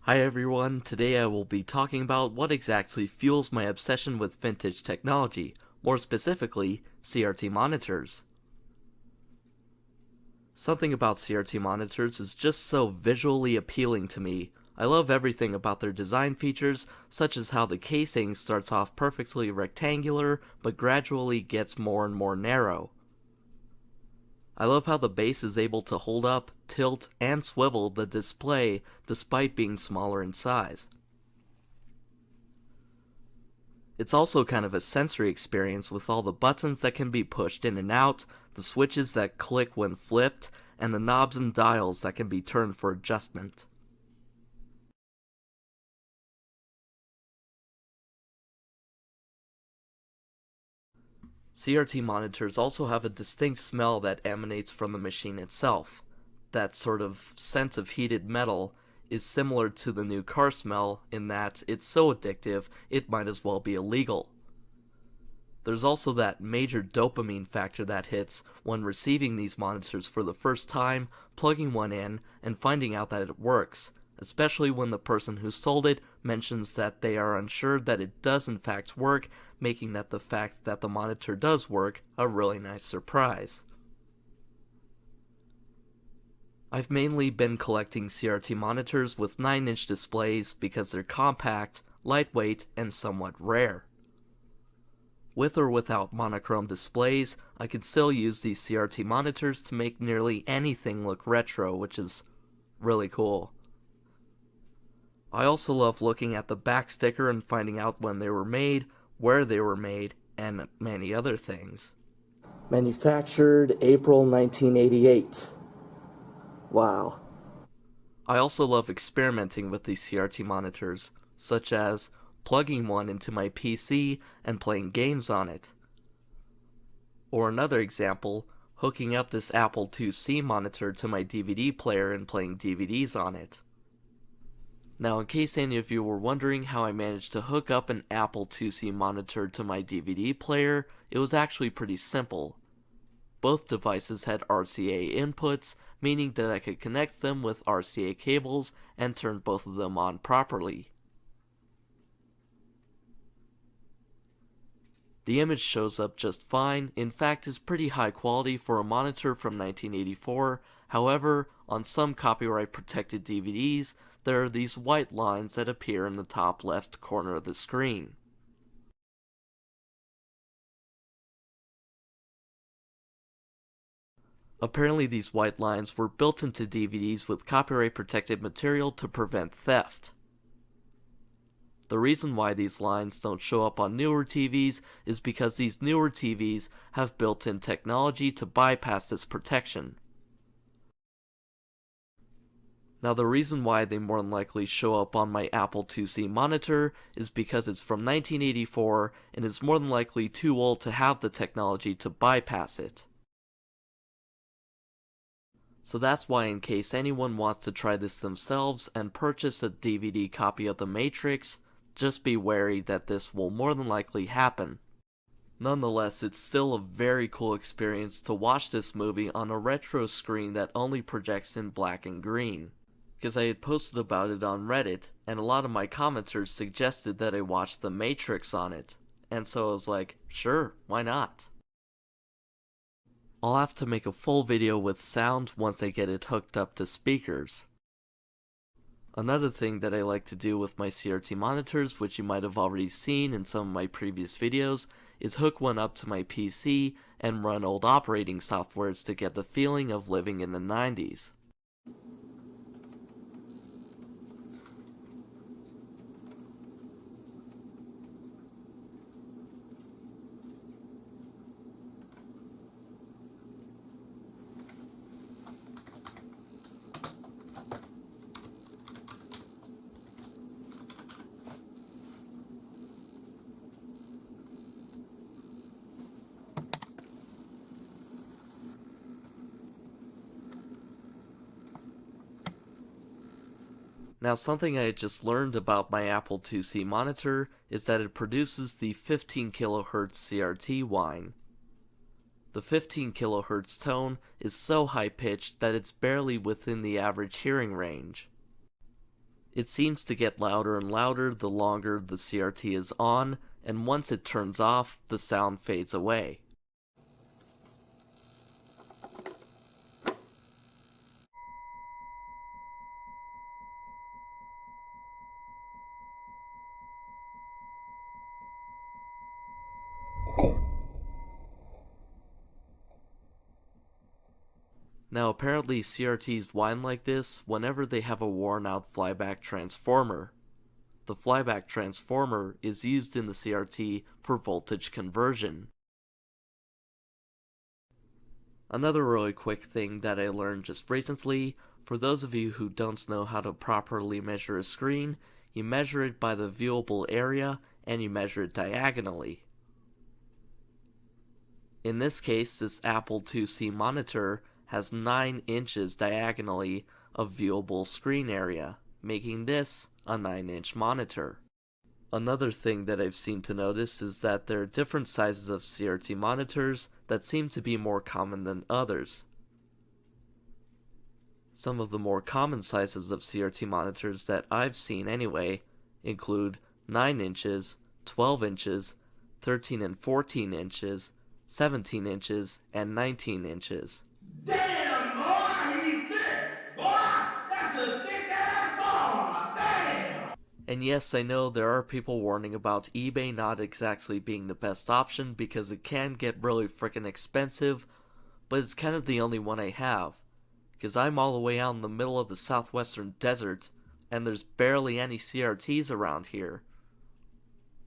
Hi everyone, today I will be talking about what exactly fuels my obsession with vintage technology, more specifically, CRT monitors. Something about CRT monitors is just so visually appealing to me. I love everything about their design features, such as how the casing starts off perfectly rectangular, but gradually gets more and more narrow. I love how the base is able to hold up, tilt, and swivel the display despite being smaller in size. It's also kind of a sensory experience with all the buttons that can be pushed in and out, the switches that click when flipped, and the knobs and dials that can be turned for adjustment. CRT monitors also have a distinct smell that emanates from the machine itself. That sort of scent of heated metal is similar to the new car smell in that it's so addictive it might as well be illegal. There's also that major dopamine factor that hits when receiving these monitors for the first time, plugging one in, and finding out that it works, especially when the person who sold it mentions that they are unsure that it does in fact work, making that the fact that the monitor does work a really nice surprise. I've mainly been collecting CRT monitors with 9-inch displays because they're compact, lightweight, and somewhat rare. With or without monochrome displays, I can still use these CRT monitors to make nearly anything look retro, which is really cool. I also love looking at the back sticker and finding out when they were made, where they were made, and many other things. Manufactured April 1988. Wow. I also love experimenting with these CRT monitors, such as plugging one into my PC and playing games on it. Or another example, hooking up this Apple IIc monitor to my DVD player and playing DVDs on it. Now, in case any of you were wondering how I managed to hook up an Apple IIc monitor to my DVD player, it was actually pretty simple. Both devices had RCA inputs, meaning that I could connect them with RCA cables and turn both of them on properly. The image shows up just fine, in fact is pretty high quality for a monitor from 1984, however, on some copyright protected DVDs, there are these white lines that appear in the top left corner of the screen. Apparently these white lines were built into DVDs with copyright protected material to prevent theft. The reason why these lines don't show up on newer TVs is because these newer TVs have built-in technology to bypass this protection. Now the reason why they more than likely show up on my Apple IIc monitor is because it's from 1984 and is more than likely too old to have the technology to bypass it. So that's why, in case anyone wants to try this themselves and purchase a DVD copy of The Matrix, just be wary that this will more than likely happen. Nonetheless, it's still a very cool experience to watch this movie on a retro screen that only projects in black and green. Because I had posted about it on Reddit, and a lot of my commenters suggested that I watch The Matrix on it, and so I was like, sure, why not? I'll have to make a full video with sound once I get it hooked up to speakers. Another thing that I like to do with my CRT monitors, which you might have already seen in some of my previous videos, is hook one up to my PC and run old operating softwares to get the feeling of living in the 90s. Now, something I just learned about my Apple IIc monitor is that it produces the 15 kHz CRT whine. The 15 kHz tone is so high pitched that it's barely within the average hearing range. It seems to get louder and louder the longer the CRT is on, and once it turns off, the sound fades away. Now apparently CRTs whine like this whenever they have a worn out flyback transformer. The flyback transformer is used in the CRT for voltage conversion. Another really quick thing that I learned just recently, for those of you who don't know how to properly measure a screen, you measure it by the viewable area and you measure it diagonally. In this case, this Apple IIc monitor has 9 inches diagonally of viewable screen area, making this a 9-inch monitor. Another thing that I've seen to notice is that there are different sizes of CRT monitors that seem to be more common than others. Some of the more common sizes of CRT monitors that I've seen anyway include 9 inches, 12 inches, 13 and 14 inches, 17 inches, and 19 inches. Damn, boy, he's thick! Boy, that's a thick-ass ball! Damn! And yes, I know there are people warning about eBay not exactly being the best option because it can get really freaking expensive, but it's kind of the only one I have. Because I'm all the way out in the middle of the southwestern desert, and there's barely any CRTs around here.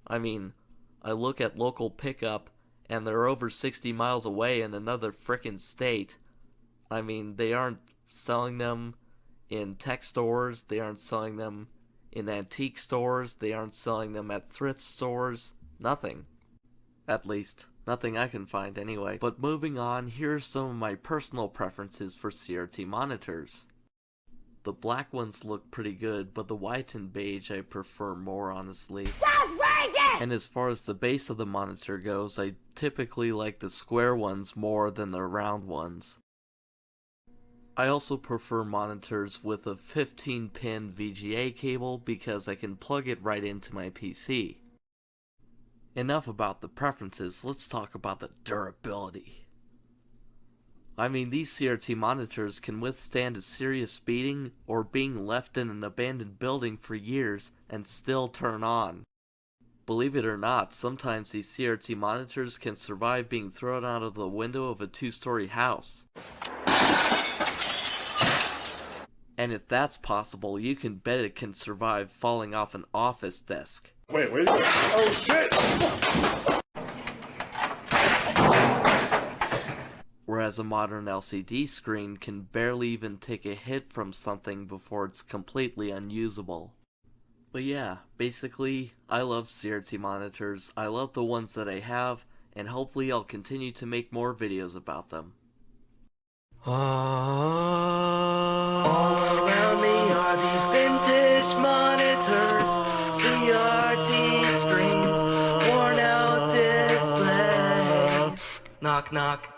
I mean, I look at local pickup, and they're over 60 miles away in another frickin' state. I mean, they aren't selling them in tech stores, they aren't selling them in antique stores, they aren't selling them at thrift stores, nothing. At least, nothing I can find anyway. But moving on, here are some of my personal preferences for CRT monitors. The black ones look pretty good, but the white and beige I prefer more honestly. And as far as the base of the monitor goes, I typically like the square ones more than the round ones. I also prefer monitors with a 15-pin VGA cable because I can plug it right into my PC. Enough about the preferences, let's talk about the durability. I mean, these CRT monitors can withstand a serious beating or being left in an abandoned building for years and still turn on. Believe it or not, sometimes these CRT monitors can survive being thrown out of the window of a 2-story house. And if that's possible, you can bet it can survive falling off an office desk. Wait, oh shit! Whereas a modern LCD screen can barely even take a hit from something before it's completely unusable. But yeah, basically, I love CRT monitors, I love the ones that I have, and hopefully I'll continue to make more videos about them. All around me are these vintage monitors, CRT screens, worn out displays. Knock knock.